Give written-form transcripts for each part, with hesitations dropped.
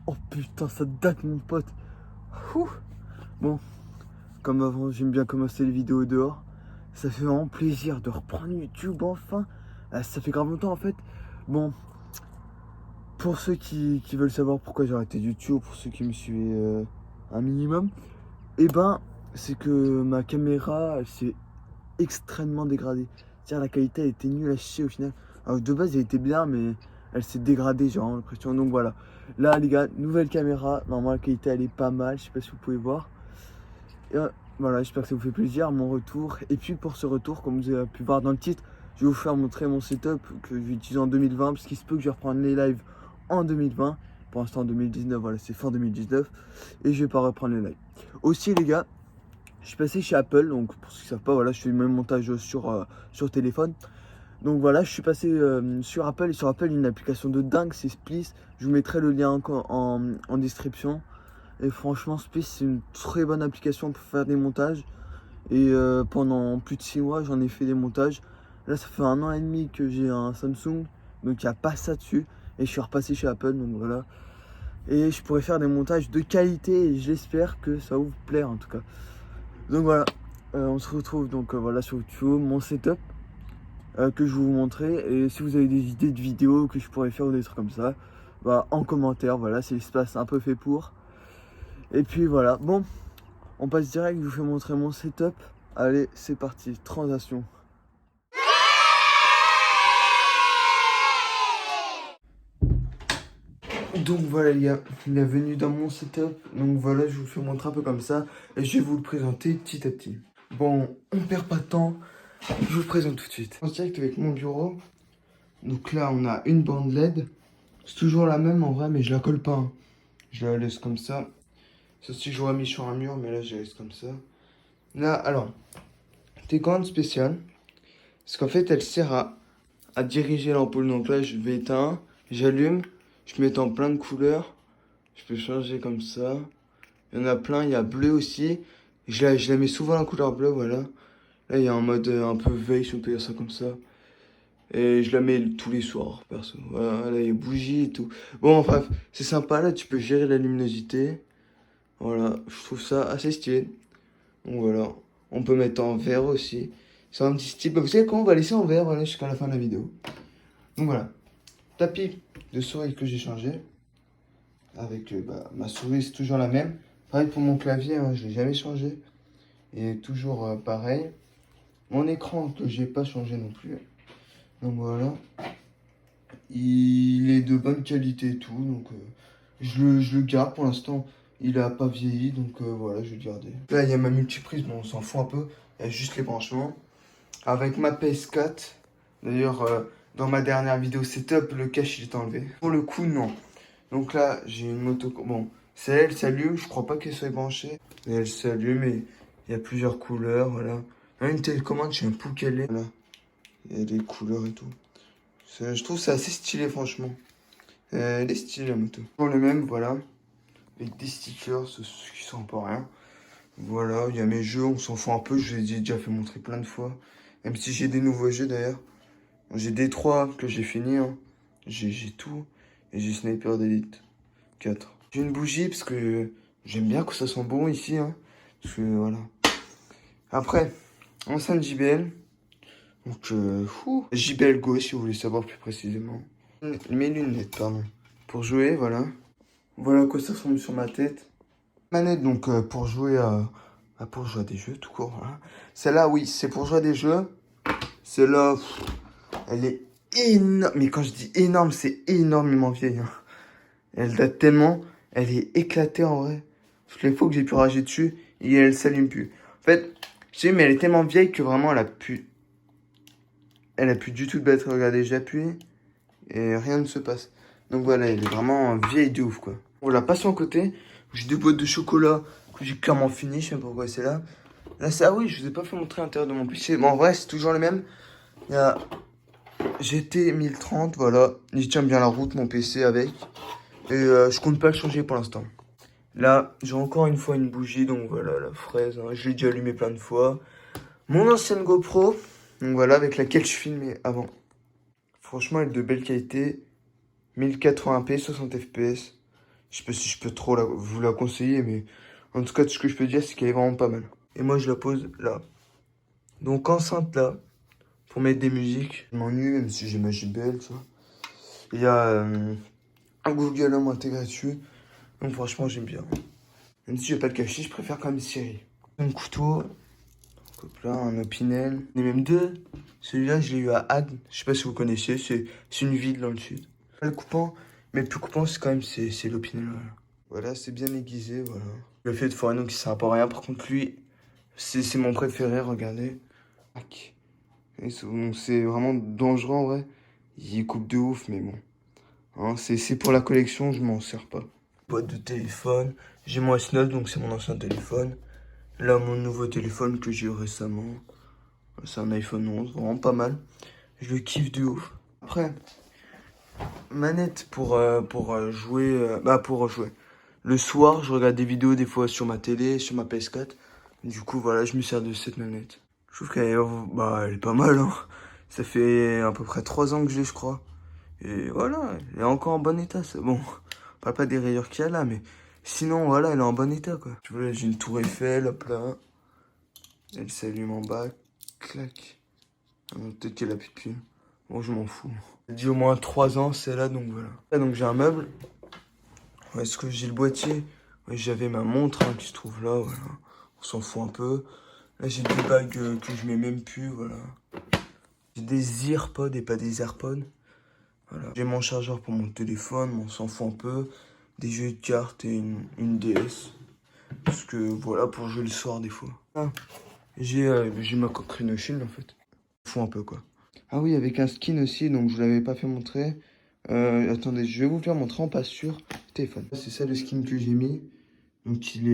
Oh putain, ça date mon pote. Ouh. Bon, comme avant, j'aime bien commencer les vidéos dehors. Ça fait vraiment plaisir de reprendre YouTube enfin. Ça fait grave longtemps en fait. Bon, pour ceux qui veulent savoir pourquoi j'ai arrêté YouTube, pour ceux qui me suivent un minimum, et ben c'est que ma caméra elle s'est extrêmement dégradée. C'est-à-dire la qualité elle était nulle à chier au final. Alors de base elle était bien mais elle s'est dégradée, j'ai vraiment l'impression. Donc voilà. Là les gars, nouvelle caméra. Normalement la qualité elle est pas mal, je sais pas si vous pouvez voir. Et voilà, j'espère que ça vous fait plaisir, mon retour. Et puis pour ce retour, comme vous avez pu voir dans le titre, je vais vous faire montrer mon setup que je vais utiliser en 2020, parce qu'il se peut que je vais reprendre les lives en 2020. Pour l'instant en 2019, voilà, c'est fin 2019. Et je vais pas reprendre les lives. Aussi les gars, je suis passé chez Apple, donc pour ceux qui ne savent pas, voilà, je fais le même montage sur téléphone. Donc voilà, je suis passé sur Apple, et sur Apple, il y a une application de dingue, c'est Splice. Je vous mettrai le lien en description. Et franchement, Splice, c'est une très bonne application pour faire des montages. Et pendant plus de 6 mois, j'en ai fait des montages. Là, ça fait 1 an et demi que j'ai un Samsung, donc il n'y a pas ça dessus. Et je suis repassé chez Apple, donc voilà. Et je pourrais faire des montages de qualité et j'espère que ça va vous plaire en tout cas. Donc voilà, on se retrouve donc voilà sur YouTube, mon setup que je vais vous montrer. Et si vous avez des idées de vidéos que je pourrais faire ou des trucs comme ça, bah, en commentaire, voilà, c'est l'espace un peu fait pour. Et puis voilà, bon, on passe direct, je vous fais montrer mon setup. Allez, c'est parti, transition. Donc voilà les gars, bienvenue dans mon setup. Donc voilà, je vous le fais montrer un peu comme ça. Et je vais vous le présenter petit à petit. Bon, on perd pas de temps, je vous le présente tout de suite. En direct avec mon bureau. Donc là, on a une bande LED. C'est toujours la même en vrai, mais je la colle pas, hein. Je la laisse comme ça. Ça si j'aurais mis sur un mur, mais là je la laisse comme ça. Là, alors, télécommande spéciale. Parce qu'en fait, elle sert à diriger l'ampoule. Donc là, je vais éteindre, j'allume, je mets en plein de couleurs. Je peux changer comme ça. Il y en a plein, il y a bleu aussi. Je la mets souvent en couleur bleue, voilà. Là, il y a un mode un peu veille, si on peut dire ça comme ça. Et je la mets tous les soirs, perso. Voilà, là, il y a bougies et tout. Bon, bref, c'est sympa, là, tu peux gérer la luminosité. Voilà, je trouve ça assez stylé. Donc voilà, on peut mettre en vert aussi. C'est un petit style. Bah, vous savez quoi, on va laisser en vert, voilà, jusqu'à la fin de la vidéo. Donc voilà, tapis de souris que j'ai changé. Avec bah, ma souris, c'est toujours la même. Pareil pour mon clavier, hein, je ne l'ai jamais changé. Et toujours pareil. Mon écran que j'ai pas changé non plus. Donc voilà. Il est de bonne qualité et tout. Donc je le garde pour l'instant. Il a pas vieilli. Donc voilà, je vais le garder. Là, il y a ma multiprise. Bon, on s'en fout un peu. Il y a juste les branchements. Avec ma PS4. D'ailleurs, dans ma dernière vidéo setup, le cache il est enlevé. Pour le coup, non. Donc là, j'ai une moto. Bon, celle elle s'allume. Je crois pas qu'elle soit branchée. Mais elle s'allume et il y a plusieurs couleurs. Voilà. Là, une télécommande, je sais un peu quelle est. Voilà. Il y a des couleurs et tout. Je trouve ça assez stylé, franchement. Elle est stylée, la moto. Pour le même, voilà. Avec des stickers, ceux qui sont pas rien. Voilà, il y a mes jeux, on s'en fout un peu. Je vous ai déjà fait montrer plein de fois. Même si j'ai des nouveaux jeux d'ailleurs. J'ai D3 que j'ai fini. Hein. J'ai tout. Et j'ai Sniper d'Elite 4. J'ai une bougie parce que j'aime bien que ça sent bon ici. Hein. Parce que voilà. Après, enceinte JBL. Donc, JBL Go si vous voulez savoir plus précisément. Mes lunettes, pardon. Pour jouer, voilà. Voilà à quoi ça ressemble sur ma tête. Manette, donc, pour jouer à des jeux, tout court, voilà. Celle-là, oui, c'est pour jouer à des jeux. Celle-là, elle est énorme. Mais quand je dis énorme, c'est énormément vieille. Hein. Elle date tellement. Elle est éclatée en vrai. Toutes les fois que j'ai pu rager dessus, et elle s'allume plus. En fait, je sais, mais elle est tellement vieille que vraiment, elle a plus du tout de batterie. Regardez, j'appuie et rien ne se passe. Donc voilà, elle est vraiment vieille de ouf, quoi. On la passe en côté. J'ai des boîtes de chocolat que j'ai clairement fini. Je sais pas pourquoi c'est là. Là, c'est... Ah oui, je vous ai pas fait montrer l'intérieur de mon PC. Bon, en vrai, c'est toujours le même. Il y a GT 1030, voilà. Il tient bien la route, mon PC avec. Et je compte pas le changer pour l'instant. Là, j'ai encore une fois une bougie. Donc voilà, la fraise. Hein. Je l'ai déjà allumé plein de fois. Mon ancienne GoPro. Donc voilà, avec laquelle je filmais avant. Franchement, elle est de belle qualité. 1080p, 60 fps. Je sais pas si je peux trop vous la conseiller, mais en tout cas, tout ce que je peux dire, c'est qu'elle est vraiment pas mal. Et moi, je la pose là. Donc, enceinte là, pour mettre des musiques. Je m'ennuie, même si j'ai ma JBL, tu vois. Il y a un Google Home intégré dessus. Donc, franchement, j'aime bien. Même si je vais pas le cacher, je préfère quand même Siri. Un couteau. Hop là, un Opinel. Il y en a même deux. Celui-là, je l'ai eu à Agde. Je sais pas si vous connaissez, c'est une ville dans le sud. Pas le coupant, mais le plus coupant, c'est quand même c'est l'Opinel. Voilà, voilà c'est bien aiguisé, voilà. Le fait de forêt, donc il sert à pas rien. Par contre, lui, c'est mon préféré, regardez. C'est vraiment dangereux en vrai. Il coupe de ouf, mais bon. Hein, c'est pour la collection, je m'en sers pas. Boîte de téléphone. J'ai mon S9, donc c'est mon ancien téléphone. Là, mon nouveau téléphone que j'ai eu récemment. C'est un iPhone 11, vraiment pas mal. Je le kiffe de ouf. Après, manette pour jouer. Pour jouer. Le soir, je regarde des vidéos des fois sur ma télé, sur ma PS4. Du coup, voilà, je me sers de cette manette. Je trouve qu'elle elle est pas mal, hein. Ça fait à peu près 3 ans que je l'ai, je crois. Et voilà, elle est encore en bon état. Bon, on parle pas des rayures qu'il y a là, mais sinon, voilà, elle est en bon état, quoi. Tu vois, j'ai une tour Eiffel, hop là. Elle s'allume en bas. Clac. Ah, peut-être qu'elle a plus de piles. Bon, je m'en fous. Elle dit au moins 3 ans, c'est là, donc voilà. Là, donc j'ai un meuble. Est-ce que j'ai le boîtier? Ouais, j'avais ma montre hein, qui se trouve là, voilà. On s'en fout un peu. Là, j'ai des bagues que je mets même plus, voilà. J'ai des AirPods et pas des AirPods. Voilà. J'ai mon chargeur pour mon téléphone, mais on s'en fout un peu. Des jeux de cartes et une DS. Parce que voilà, pour jouer le soir des fois. Ah, j'ai ma Cocktail Shield en fait. On s'en fout un peu quoi. Ah oui, avec un skin aussi, donc je vous l'avais pas fait montrer. Attendez, je vais vous le faire montrer en passe sur téléphone. C'est ça le skin que j'ai mis. Donc il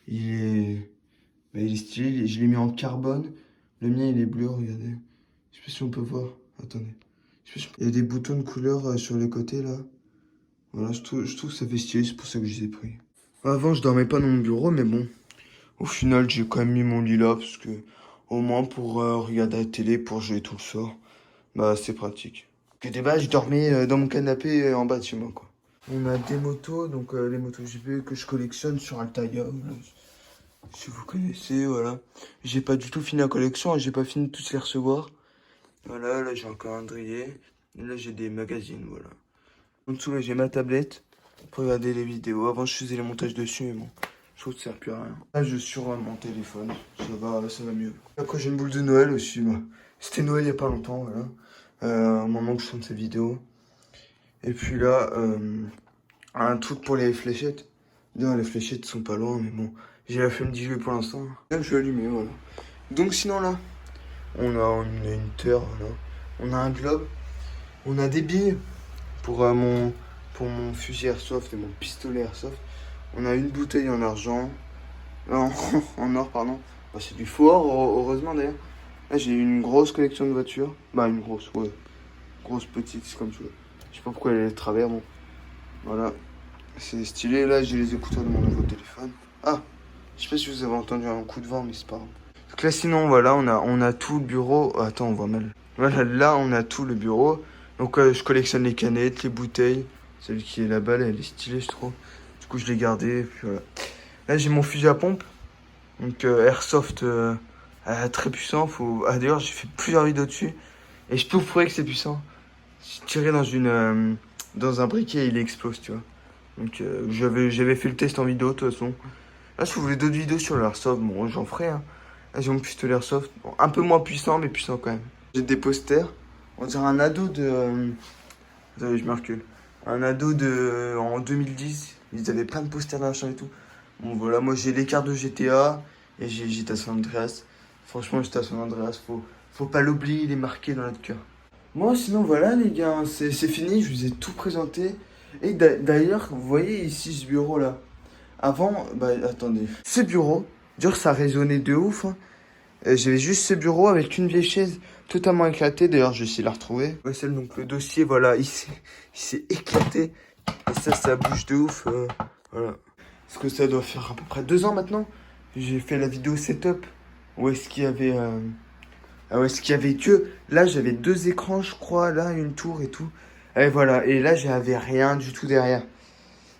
est stylé, je l'ai mis en carbone. Le mien il est bleu, regardez. Je sais pas si on peut voir. Attendez. Il y a des boutons de couleur sur les côtés là. Voilà, je trouve que ça fait stylé, c'est pour ça que je les ai pris. Avant je dormais pas dans mon bureau, mais bon. Au final j'ai quand même mis mon lit là, parce que au moins pour regarder la télé, pour jouer tout le soir. Bah c'est pratique. Que des base, je dormais dans mon canapé en bas de chez moi quoi. On a des motos, donc les motos GP que je collectionne sur Altaïa. Si vous connaissez, voilà. J'ai pas du tout fini la collection, j'ai pas fini de tous les recevoir. Voilà, là j'ai un calendrier. Et là j'ai des magazines, voilà. En dessous là j'ai ma tablette pour regarder les vidéos. Avant je faisais les montages dessus, mais bon, je trouve que ça sert plus à rien. Là je suis sur mon téléphone, ça va mieux. Après j'ai une boule de Noël aussi, bah. C'était Noël il y a pas longtemps, voilà. Au moment où je tourne ces vidéos. Et puis là, un truc pour les fléchettes. Non, les fléchettes sont pas loin, mais bon. J'ai la flemme d'y jouer pour l'instant. Là, je vais allumer, voilà. Donc sinon là, on a une terre, voilà. On a un globe. On a des billes pour mon fusil airsoft et mon pistolet airsoft. On a une bouteille en argent. En or, pardon. Bah, c'est du faux or, heureusement d'ailleurs. Là, j'ai une grosse collection de voitures. Bah, une grosse, ouais. Grosse, petite, c'est comme tu veux. Je sais pas pourquoi elle est de travers, bon. Voilà. C'est stylé. Là, j'ai les écouteurs de mon nouveau téléphone. Ah, je sais pas si vous avez entendu un coup de vent, mais c'est pas grave. Donc là, sinon, voilà, on a tout le bureau. Attends, on voit mal. Voilà, là, on a tout le bureau. Donc, je collectionne les canettes, les bouteilles. Celle qui est là-bas, elle est stylée, je trouve. Du coup, je l'ai gardée. Et puis voilà. Là, j'ai mon fusil à pompe. Donc, airsoft très puissant. D'ailleurs, j'ai fait plusieurs vidéos dessus. Et je peux vous prouver que c'est puissant. J'ai tiré dans un briquet et il explose, tu vois. Donc j'avais fait le test en vidéo de toute façon. Là, si vous voulez d'autres vidéos sur l'airsoft, bon, j'en ferai. Hein. Là, j'ai mon pistolet airsoft. Bon, un peu moins puissant, mais puissant quand même. J'ai des posters. On dirait un ado de... Attendez, je me recule. Un ado de... En 2010. Ils avaient plein de posters dans la chambre et tout. Bon, voilà, moi, j'ai les cartes de GTA. Et j'ai GTA San Andreas. Franchement, GTA San Andreas, faut pas l'oublier, il est marqué dans notre cœur. Moi, sinon, voilà, les gars, c'est fini. Je vous ai tout présenté. Et d'ailleurs, vous voyez ici ce bureau là. Avant, bah attendez. Ce bureau, dur, ça résonnait de ouf. Hein. J'avais juste ce bureau avec une vieille chaise totalement éclatée. D'ailleurs, je vais essayer de la retrouver. Ouais, celle, donc le dossier, voilà, il s'est éclaté. Et ça bouge de ouf. Voilà. Parce que ça doit faire à peu près 2 ans maintenant. J'ai fait la vidéo setup. Où est-ce qu'il y avait. Où est-ce qu'il y avait que. Là, j'avais 2 écrans, je crois. Là, une tour et tout. Et voilà, et là j'avais rien du tout derrière.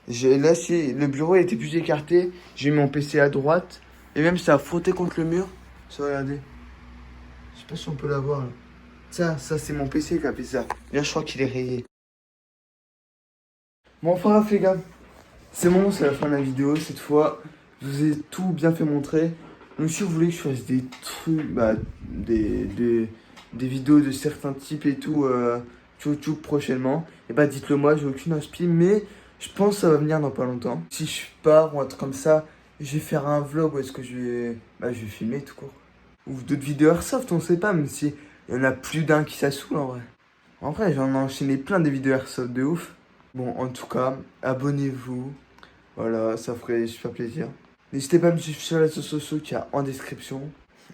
Là, si le bureau était plus écarté, j'ai mis mon PC à droite. Et même ça a frotté contre le mur. Ça, regardez. Je sais pas si on peut la voir là. Ça c'est mon PC qui a fait ça. Là, je crois qu'il est rayé. Bon, enfin, bref, les gars. C'est bon, c'est la fin de la vidéo. Cette fois, je vous ai tout bien fait montrer. Donc, si vous voulez que je fasse des trucs, bah, des vidéos de certains types et tout, sur YouTube prochainement, et bah, dites-le moi, j'ai aucune inspi, mais je pense que ça va venir dans pas longtemps. Si je pars ou un truc comme ça, je vais faire un vlog où est-ce que je vais filmer tout court. Ou d'autres vidéos airsoft, on sait pas, même si il y en a plus d'un qui s'assoule en vrai. En vrai, j'en ai enchaîné plein des vidéos airsoft de ouf. Bon, en tout cas, abonnez-vous. Voilà, ça ferait super plaisir. N'hésitez pas à me suivre sur les réseaux sociaux qu'il y a en description.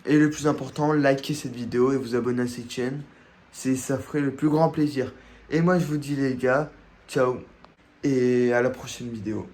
Et le plus important, likez cette vidéo et vous abonner à cette chaîne. Ça ferait le plus grand plaisir. Et moi, je vous dis les gars, ciao. Et à la prochaine vidéo.